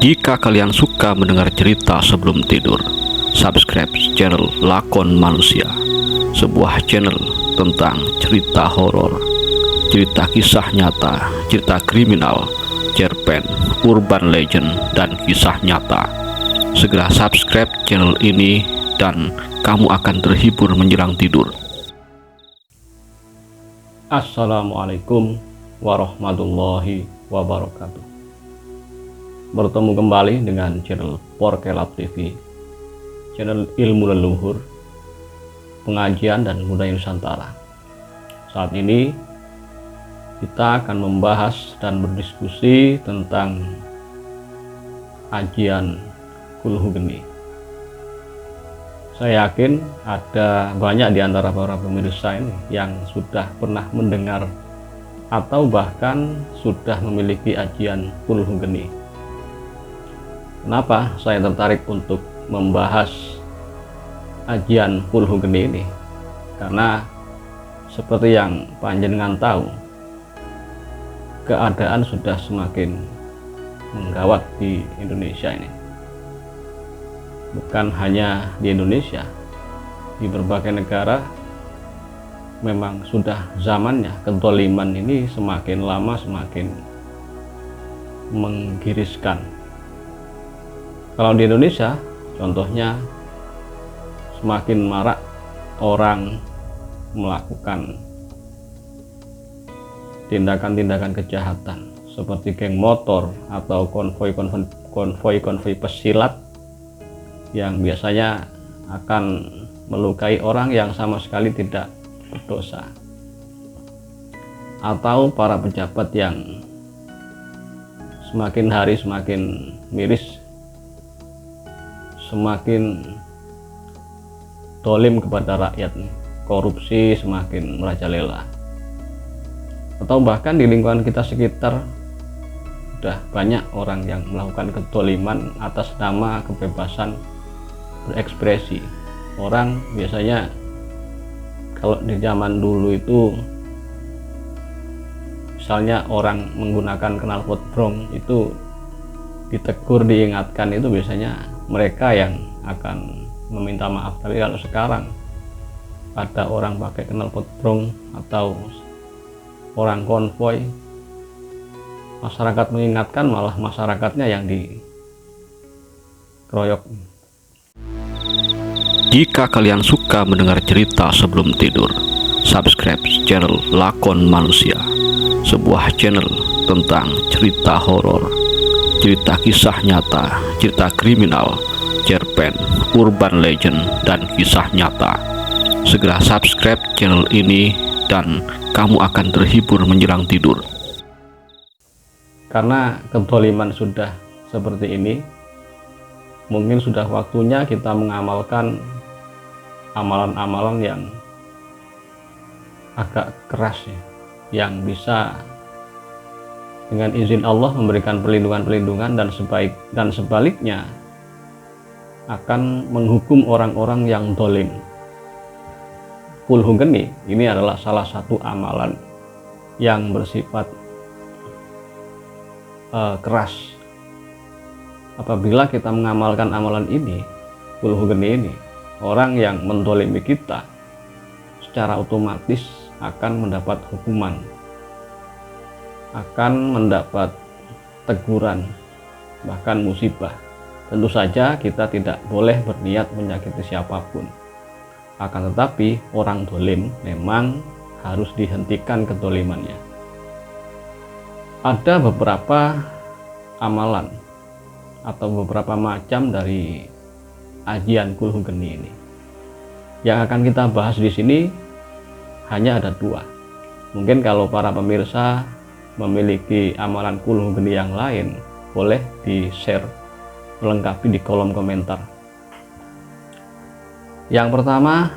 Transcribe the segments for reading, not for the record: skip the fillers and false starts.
Jika kalian suka mendengar cerita sebelum tidur, subscribe channel Lakon Manusia, sebuah channel tentang cerita horor, cerita kisah nyata, cerita kriminal, cerpen, urban legend, dan kisah nyata. Segera subscribe channel ini dan kamu akan terhibur menjelang tidur. Assalamualaikum warahmatullahi wabarakatuh. Bertemu kembali dengan channel Porkelab TV, channel ilmu leluhur, pengajian dan budaya Nusantara. Saat ini kita akan membahas dan berdiskusi tentang ajian Kulhu Geni. Saya yakin ada banyak di antara para pemirsa ini yang sudah pernah mendengar atau bahkan sudah memiliki ajian Kulhu Geni. Kenapa saya tertarik untuk membahas ajian Kulhu Geni ini? Karena seperti yang panjenengan tahu, keadaan sudah semakin menggawat di Indonesia ini. Bukan hanya di Indonesia, di berbagai negara memang sudah zamannya kezaliman ini semakin lama semakin menggiriskan. Kalau di Indonesia, contohnya semakin marak orang melakukan tindakan-tindakan kejahatan seperti geng motor atau konvoi pesilat yang biasanya akan melukai orang yang sama sekali tidak berdosa, atau para pejabat yang semakin hari semakin miris, semakin dolim kepada rakyat, korupsi semakin merajalela. Atau bahkan di lingkungan kita sekitar sudah banyak orang yang melakukan kedoliman atas nama kebebasan berekspresi. Orang biasanya kalau di zaman dulu itu misalnya orang menggunakan knalpot brong itu ditegur, diingatkan, itu biasanya mereka yang akan meminta maaf. Tapi kalau sekarang ada orang pakai knalpot brong atau orang konvoi, masyarakat mengingatkan malah masyarakatnya yang dikeroyok. Jika kalian suka mendengar cerita sebelum tidur, subscribe channel Lakon Manusia, sebuah channel tentang cerita horor, cerita kisah nyata, cerita kriminal, cerpen, urban legend, dan kisah nyata. Segera subscribe channel ini dan kamu akan terhibur menjelang tidur. Karena kezaliman sudah seperti ini, mungkin sudah waktunya kita mengamalkan amalan-amalan yang agak keras ya, yang bisa dengan izin Allah memberikan perlindungan-perlindungan dan sebaliknya akan menghukum orang-orang yang dolim. Kulhu Geni ini adalah salah satu amalan yang bersifat keras. Apabila kita mengamalkan amalan ini, Kulhu Geni ini, orang yang mendolimi kita secara otomatis akan mendapat hukuman, akan mendapat teguran, bahkan musibah. Tentu saja kita tidak boleh berniat menyakiti siapapun, akan tetapi orang dolim memang harus dihentikan kedolimannya. Ada beberapa amalan atau beberapa macam dari ajian Kulhu Geni ini. Yang akan kita bahas di sini hanya ada dua. Mungkin kalau para pemirsa memiliki amalan Kulhu Geni yang lain, boleh di-share melengkapi di kolom komentar. Yang pertama,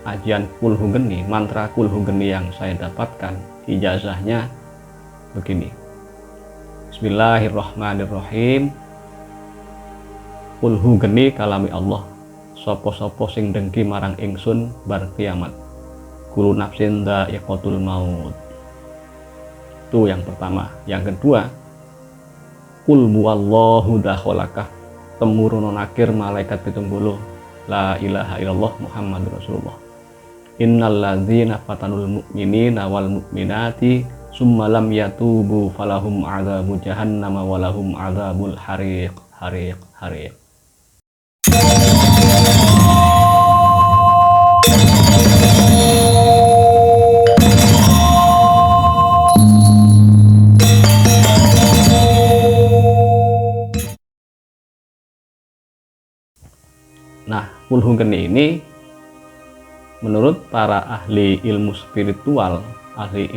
ajian Kulhu Geni, mantra Kulhu Geni yang saya dapatkan, ijazahnya begini. Bismillahirrahmanirrahim. Kulhu Geni kalami Allah, sopo-sopo sing dengki marang ingsun bar kiamat, kulu nafsin dha'iqatul maut. Itu yang pertama. Yang kedua, Qul huwallahu dakhalakah temurun nakir malaikat 70 la ilaha illallah Muhammadur Rasulullah. Innal ladzina fatanul mu'minina wal mu'minati summa lam yatubu falahum adzabu jahannam walahum adzabul hariq. Nah, kulhu geni ini menurut para ahli ilmu spiritual, ahli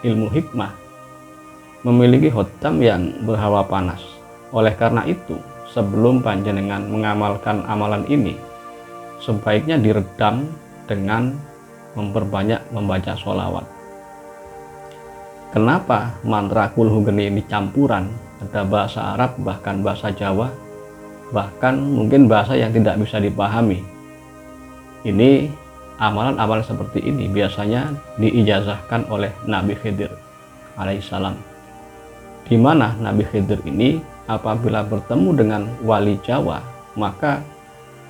ilmu hikmah, memiliki khotam yang berhawa panas. Oleh karena itu, sebelum panjenengan mengamalkan amalan ini, sebaiknya diredam dengan memperbanyak membaca sholawat. Kenapa mantra kulhu geni ini campuran? Ada bahasa Arab, bahkan bahasa Jawa, bahkan mungkin bahasa yang tidak bisa dipahami. Ini amalan-amalan seperti ini biasanya diijazahkan oleh Nabi Khidir alaihissalam, di mana Nabi Khidir ini apabila bertemu dengan wali Jawa maka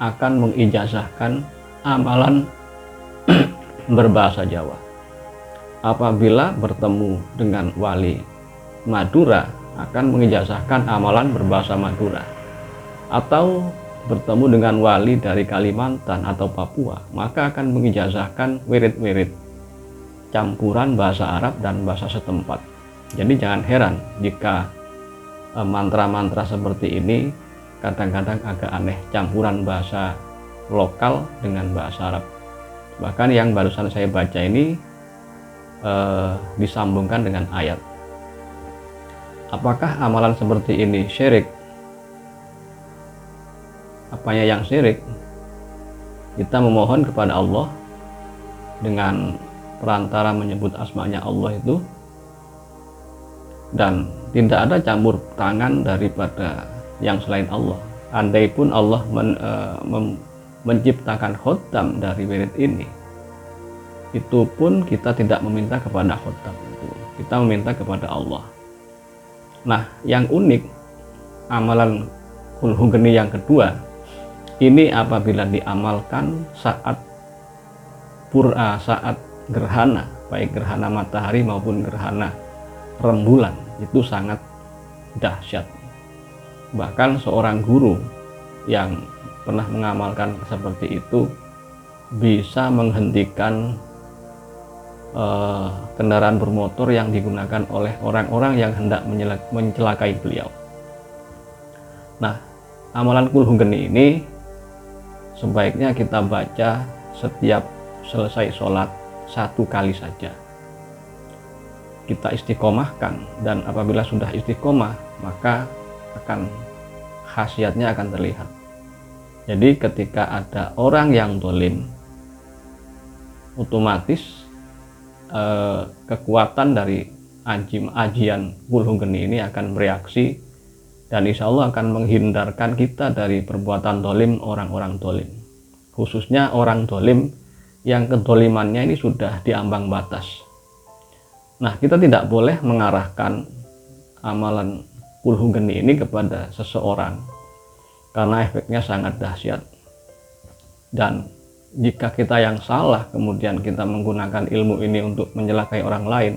akan mengijazahkan amalan berbahasa Jawa. Apabila bertemu dengan wali Madura akan mengijazahkan amalan berbahasa Madura. Atau bertemu dengan wali dari Kalimantan atau Papua, maka akan mengijazahkan wirid-wirid campuran bahasa Arab dan bahasa setempat. Jadi jangan heran jika mantra-mantra seperti ini kadang-kadang agak aneh, campuran bahasa lokal dengan bahasa Arab. Bahkan yang barusan saya baca ini disambungkan dengan ayat. Apakah amalan seperti ini syirik? Apanya yang syirik? Kita memohon kepada Allah dengan perantara menyebut asmanya Allah itu, dan tidak ada campur tangan daripada yang selain Allah. Andai pun Allah menciptakan khotam dari wirid ini, itu pun kita tidak meminta kepada khotam itu, kita meminta kepada Allah. Nah, yang unik amalan kulhu geni yang kedua ini apabila diamalkan saat saat gerhana, baik gerhana matahari maupun gerhana rembulan, itu sangat dahsyat. Bahkan seorang guru yang pernah mengamalkan seperti itu bisa menghentikan kendaraan bermotor yang digunakan oleh orang-orang yang hendak mencelakai beliau. Nah, amalan kulhu geni ini sebaiknya kita baca setiap selesai sholat 1 kali saja. Kita istiqomahkan, dan apabila sudah istiqomah maka khasiatnya akan terlihat. Jadi ketika ada orang yang dolim, otomatis kekuatan dari ajian kulhu geni ini akan bereaksi, dan insya Allah akan menghindarkan kita dari perbuatan dolim orang-orang dolim, khususnya orang dolim yang kedolimannya ini sudah diambang batas. Nah, kita tidak boleh mengarahkan amalan kulhu geni ini kepada seseorang karena efeknya sangat dahsyat. Dan jika kita yang salah kemudian kita menggunakan ilmu ini untuk mencelakai orang lain,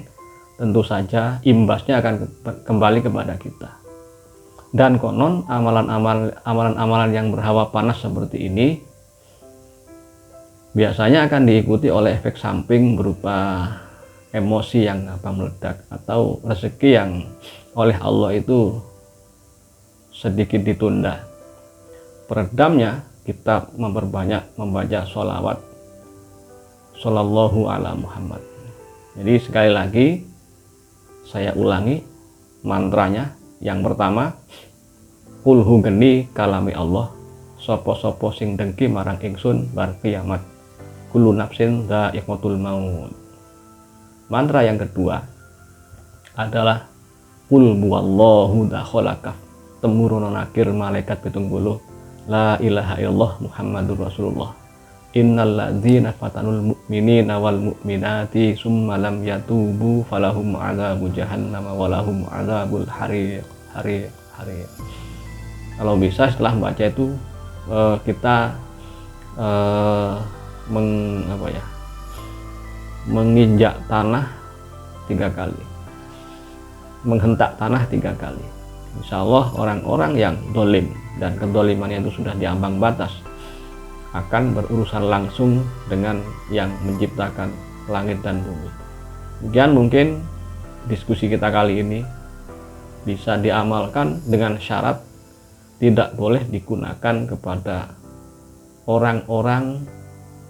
tentu saja imbasnya akan kembali kepada kita. Dan konon amalan-amalan yang berhawa panas seperti ini biasanya akan diikuti oleh efek samping berupa emosi yang gampang meledak atau rezeki yang oleh Allah itu sedikit ditunda. Peredamnya kita memperbanyak membaca sholawat Shallallahu ala Muhammad. Jadi sekali lagi saya ulangi mantranya. Yang pertama, kulhu geni kalami Allah, sopo-sopo sing dengki marang ingsun bar kiamat, kullu nafsin dha'iqatul maut. Mantra yang kedua adalah qul huwallahu dakhalakah temurun nakir malaikat 70 la ilaha illallah Muhammadur Rasulullah. Innal ladzina fatanul mu'minina wal mu'minati summa lam yatubu falahum adzabu jahannam walahum adzabul hariq. hari-hari. Kalau bisa setelah membaca itu kita menginjak tanah 3 kali, menghentak tanah 3 kali. Insya Allah orang-orang yang dolim dan kedolimannya itu sudah diambang batas akan berurusan langsung dengan yang menciptakan langit dan bumi. Kemudian mungkin diskusi kita kali ini bisa diamalkan dengan syarat tidak boleh digunakan kepada orang-orang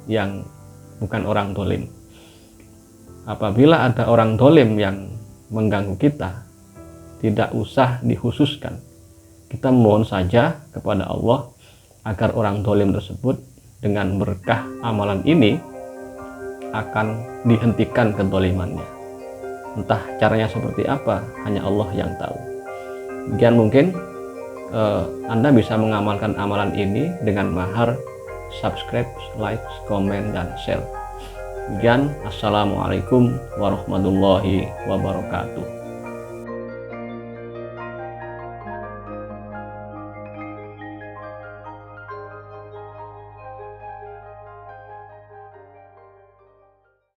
yang bukan orang dolim. Apabila ada orang dolim yang mengganggu kita, tidak usah dikhususkan. Kita mohon saja kepada Allah agar orang dolim tersebut dengan berkah amalan ini akan dihentikan kedolimannya. Entah caranya seperti apa, hanya Allah yang tahu. Kemudian mungkin Anda bisa mengamalkan amalan ini dengan mahar subscribe, like, komen, dan share. Kemudian assalamualaikum warahmatullahi wabarakatuh.